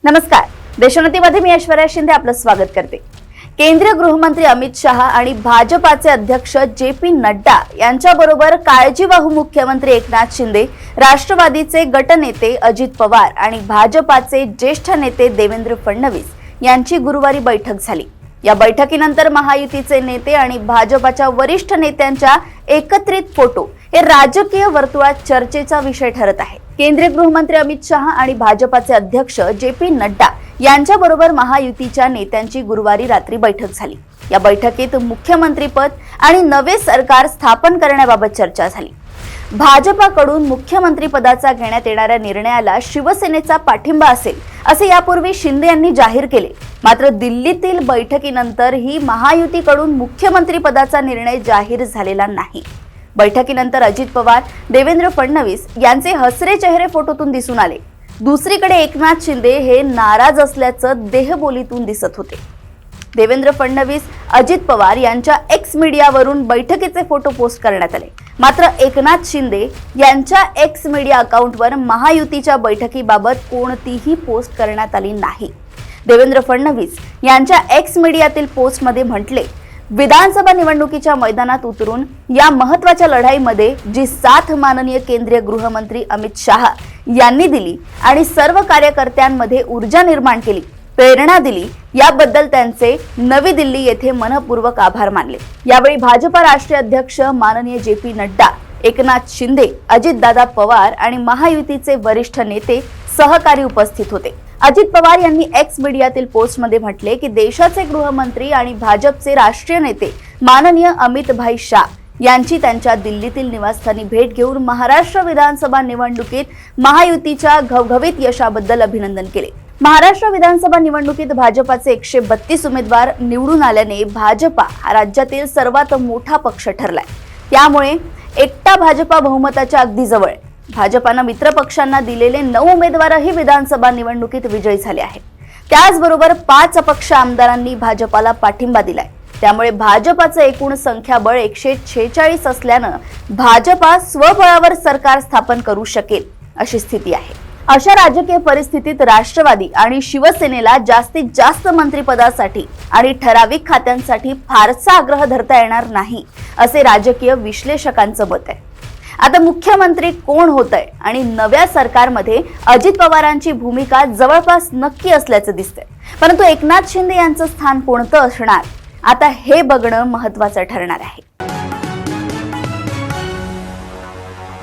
नमस्कार, देशोन्नतीमध्ये मी ऐश्वर्या शिंदे आपलं स्वागत करते। केंद्रीय गृहमंत्री अमित शहा आणि भाजपाचे अध्यक्ष जे.पी. नड्डा यांच्याबरोबर काळजीवाहू मुख्यमंत्री एकनाथ शिंदे, राष्ट्रवादीचे गटनेते अजित पवार आणि भाजपाचे ज्येष्ठ नेते देवेंद्र फडणवीस यांची गुरुवारी बैठक झाली। या बैठकीनंतर महायुतीचे नेते आणि भाजपाच्या वरिष्ठ नेत्यांच्या एकत्रित फोटो हे राजकीय वर्तुळात चर्चेचा विषय ठरत आहे। केंद्रीय गृहमंत्री अमित शहा आणि भाजपाचे अध्यक्ष जे.पी. नड्डा यांच्याबरोबर महायुतीच्या नेत्यांची गुरुवारी रात्री बैठक झाली। या बैठकीत मुख्यमंत्रीपद आणि नवे सरकार स्थापन करण्याबाबत चर्चा झाली। भाजपाकडून मुख्यमंत्रीपदाचा घेण्यात येणाऱ्या निर्णयाला शिवसेनेचा पाठिंबा असेल असे यापूर्वी शिंदे यांनी जाहीर केले। मात्र दिल्लीतील बैठकीनंतर ही महायुतीकडून मुख्यमंत्रीपदाचा निर्णय जाहीर झालेला नाही। बैठकीनंतर अजित पवार, देवेंद्र फडणवीस यांचे हसरे चेहरे फोटोतून दिसून आले। दुसरीकडे एकनाथ शिंदे हे नाराज असल्याचं देहबोलीतून दिसत होते। देवेंद्र फडणवीस, अजित पवार यांच्या एक्स मीडियावरून बैठकीचे फोटो पोस्ट करण्यात आले। मात्र एकनाथ शिंदे यांच्या एक्स मीडिया अकाउंटवर महायुतीच्या बैठकीबाबत कोणतीही पोस्ट करण्यात आली नाही। देवेंद्र फडणवीस यांच्या एक्स मीडियातील पोस्टमध्ये म्हटले, विधानसभा निवडणुकीच्या मैदानात उतरून या महत्त्वाच्या लढाईमध्ये जी साथ माननीय केंद्रीय गृहमंत्री अमित शहा यांनी दिली आणि सर्व कार्यकर्त्यांमध्ये ऊर्जा निर्माण केली, प्रेरणा दिली, याबद्दल त्यांचे नवी दिल्ली येथे मनपूर्वक आभार मानले। यावेळी भाजपा राष्ट्रीय अध्यक्ष माननीय जे.पी. नड्डा, एकनाथ शिंदे, अजितदादा पवार आणि महायुतीचे वरिष्ठ नेते सहकारी उपस्थित होते। अजित पवार यांनी एक्स मीडियातील पोस्टमध्ये म्हटले की देशाचे गृहमंत्री आणि भाजपचे राष्ट्रीय नेते माननीय अमित भाई शाह यांची त्यांच्या दिल्लीतील निवासस्थानी भेट घेऊन महाराष्ट्र विधानसभा निवडणुकीत महायुतीच्या घवघवीत यशाबद्दल अभिनंदन केले। महाराष्ट्र विधानसभा निवडणुकीत भाजपाचे 132 उमेदवार निवडून आल्याने भाजपा हा राज्यातील सर्वात मोठा पक्ष ठरलाय। त्यामुळे एकटा भाजपा बहुमताच्या अगदी जवळ। भाजपानं मित्र पक्षांना दिलेले 9 उमेदवारही विधानसभा निवडणुकीत विजयी झाले आहेत। त्याचबरोबर 5 अपक्ष आमदारांनी भाजपाला पाठिंबा दिलाय। त्यामुळे भाजपाचं एकूण संख्याबळ 146 असल्यानं भाजपा स्वबळावर सरकार स्थापन करू शकेल अशी स्थिती आहे। अशा राजकीय परिस्थितीत राष्ट्रवादी आणि शिवसेनेला जास्तीत जास्त मंत्रिपदासाठी आणि ठराविक खात्यांसाठी फारसा आग्रह धरता येणार नाही असे राजकीय विश्लेषकांचं मत आहे। आता मुख्यमंत्री कोण होतंय आणि नव्या सरकारमध्ये अजित पवारांची भूमिका जवळपास नक्की असल्याचं दिसतंय। परंतु एकनाथ शिंदे यांचं स्थान कोणतं असणार, आता हे बघणं महत्त्वाचं ठरणार आहे।